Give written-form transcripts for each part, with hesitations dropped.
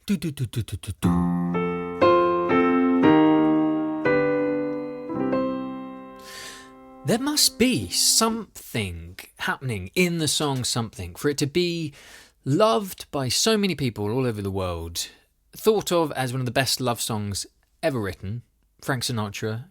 Do, do, do, do, do, do, do. There must be something happening in the song Something for it to be loved by so many people all over the world, thought of as one of the best love songs ever written. Frank Sinatra,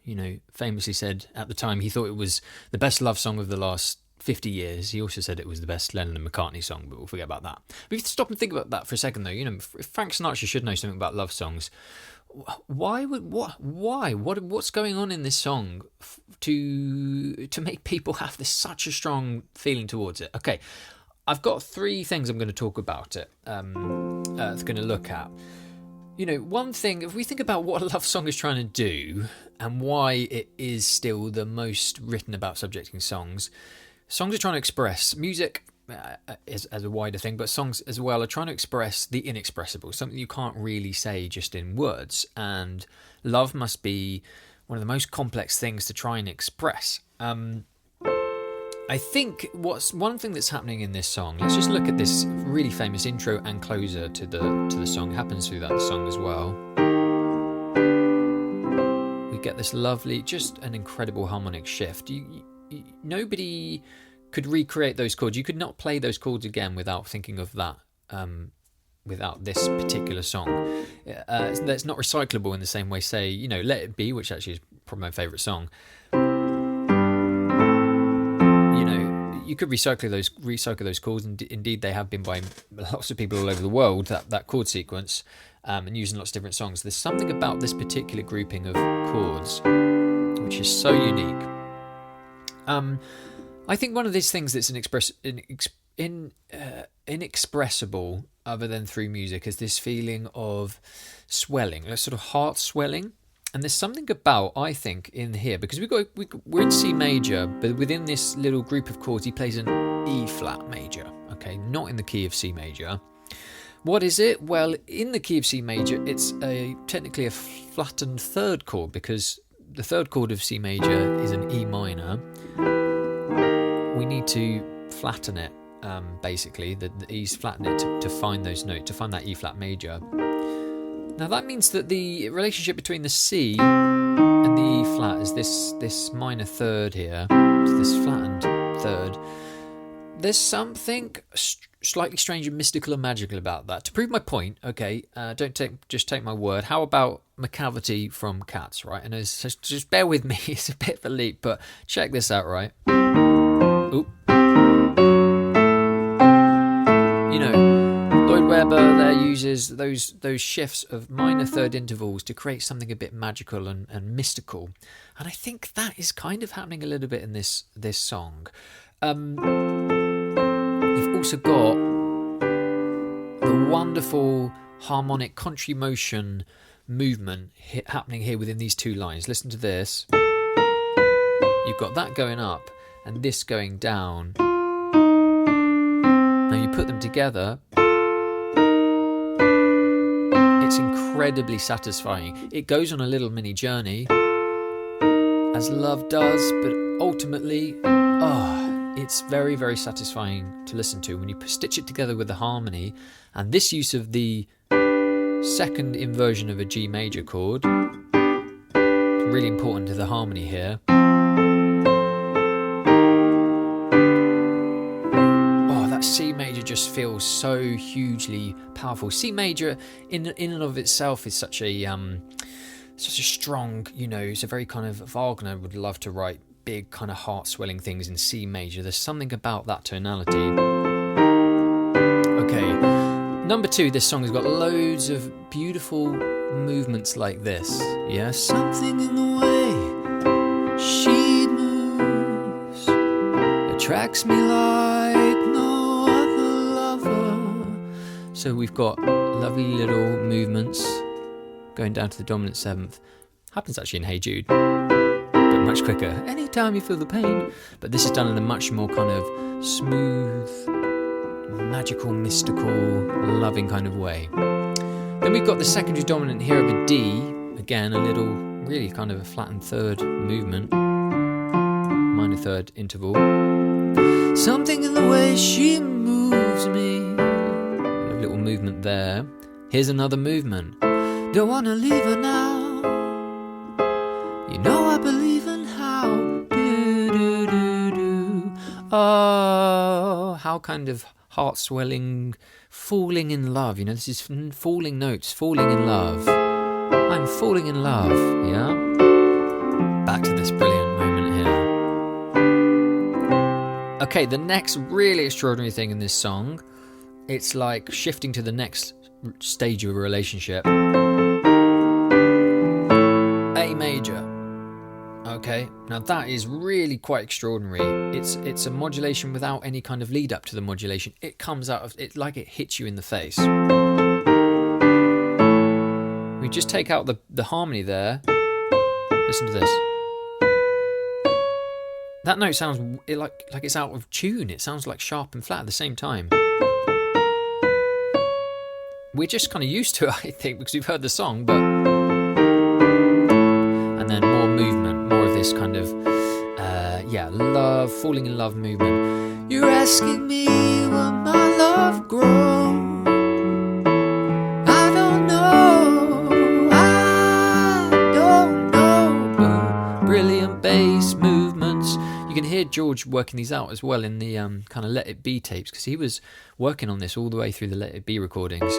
famously said at the time he thought it was the best love song of the last 50 years. He also said it was the best Lennon McCartney song, but we'll forget about that. But if you stop and think about that for a second, though, if Frank Sinatra should know something about love songs. What's going on in this song to make people have such a strong feeling towards it? Okay, I've got three things I'm going to talk about it. Going to look at. One thing, if we think about what a love song is trying to do and why it is still the most written about subjecting songs are trying to express music. As a wider thing, but songs as well are trying to express the inexpressible, something you can't really say just in words, and love must be one of the most complex things to try and express. I think what's one thing that's happening in this song, let's just look at this really famous intro and closer to the song. It happens through that song as well. We get this lovely, just an incredible harmonic shift. Nobody could recreate those chords. You could not play those chords again without thinking of that, without this particular song. That's not recyclable in the same way, say, Let It Be, which actually is probably my favourite song. You could recycle those chords, and indeed they have been by lots of people all over the world, that chord sequence, and used in lots of different songs. There's something about this particular grouping of chords which is so unique. I think one of these things that's inexpressible other than through music is this feeling of swelling, a sort of heart swelling. And there's something about, I think, in here, because we're in C major, but within this little group of chords, he plays an E flat major, okay, not in the key of C major. What is it? Well, in the key of C major, it's technically a flattened third chord, because the third chord of C major is an E minor. We need to flatten it, basically. The E's flatten it to find those notes, to find that E flat major. Now that means that the relationship between the C and the E flat is this minor third here, this flattened third. There's something slightly strange and mystical and magical about that. To prove my point, okay, just take my word. How about McCavity from Cats, right? And just bear with me, it's a bit of a leap, but check this out, right? Oop. Lloyd Webber there uses those shifts of minor third intervals to create something a bit magical and mystical. And I think that is kind of happening a little bit in this song. You've also got the wonderful harmonic contramotion movement happening here within these two lines. Listen to this. You've got that going up and this going down. Now you put them together, it's incredibly satisfying. It goes on a little mini journey, as love does, but ultimately, it's very, very satisfying to listen to when you stitch it together with the harmony. And this use of the second inversion of a G major chord, really important to the harmony here. C major just feels so hugely powerful. C major in and of itself is such a strong, it's a very kind of, Wagner would love to write big kind of heart swelling things in C major. There's something about that tonality. Okay, number 2, this song has got loads of beautiful movements like this. Yeah, something in the way she moves attracts me like no. So we've got lovely little movements going down to the dominant 7th. Happens actually in Hey Jude, but much quicker. Anytime you feel the pain. But this is done in a much more kind of smooth, magical, mystical, loving kind of way. Then we've got the secondary dominant here of a D. Again, a little, really kind of a flattened third movement. Minor third interval. Something in the way she moves me. Little movement there. Here's another movement. Don't wanna leave her now. You know I believe in how. Do, do, do, do. Oh, how kind of heart-swelling, falling in love. You know, this is falling notes, falling in love. I'm falling in love, yeah? Back to this brilliant moment here. Okay, the next really extraordinary thing in this song, it's like shifting to the next stage of a relationship. A major. Okay, now that is really quite extraordinary. It's a modulation without any kind of lead up to the modulation. It comes out of it like it hits you in the face. We just take out the harmony there. Listen to this. That note sounds like it's out of tune. It sounds like sharp and flat at the same time. We're just kind of used to it, I think, because we've heard the song, but... And then more movement, more of this kind of, love, falling in love movement. You're asking me will my love grow? I don't know. Brilliant bass movements. You can hear George working these out as well in the kind of Let It Be tapes, because he was working on this all the way through the Let It Be recordings.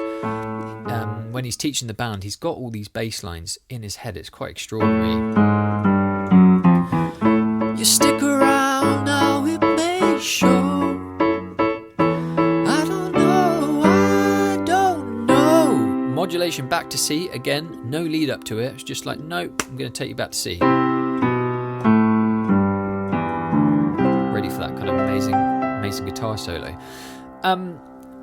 When he's teaching the band, he's got all these bass lines in his head. It's quite extraordinary. You stick around now, it may show. I don't know. Modulation back to C again, no lead up to it. It's just like, no, I'm going to take you back to C. Ready for that kind of amazing guitar solo.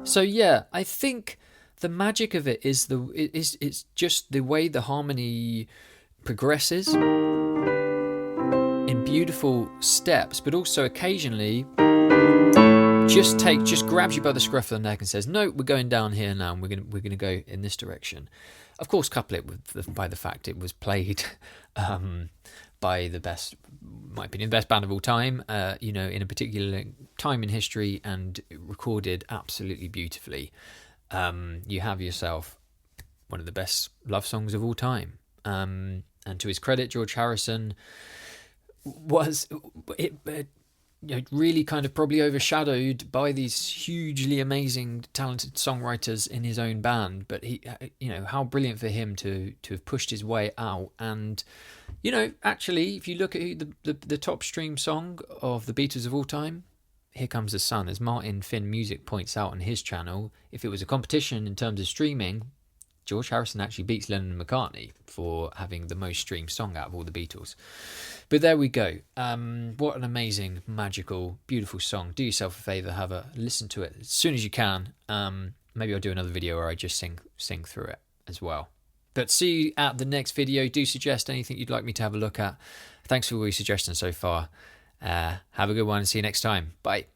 So yeah, I think the magic of it is it's just the way the harmony progresses in beautiful steps, but also occasionally just grabs you by the scruff of the neck and says, "No, we're going down here now, and we're gonna go in this direction." Of course, couple it with by the fact it was played by the best, in my opinion, the best band of all time. In a particular time in history, and recorded absolutely beautifully. You have yourself one of the best love songs of all time. And to his credit, George Harrison was really kind of probably overshadowed by these hugely amazing, talented songwriters in his own band. But he, how brilliant for him to have pushed his way out. And actually, if you look at the top stream song of the Beatles of all time, Here Comes the Sun, as Martin Finn Music points out on his channel, if it was a competition in terms of streaming, George Harrison actually beats Lennon McCartney for having the most streamed song out of all the Beatles. But there we go. What an amazing, magical, beautiful song. Do yourself a favour, have a listen to it as soon as you can. Maybe I'll do another video where I just sing through it as well. But see you at the next video. Do suggest anything you'd like me to have a look at. Thanks for all your suggestions so far. Have a good one and see you next time. Bye.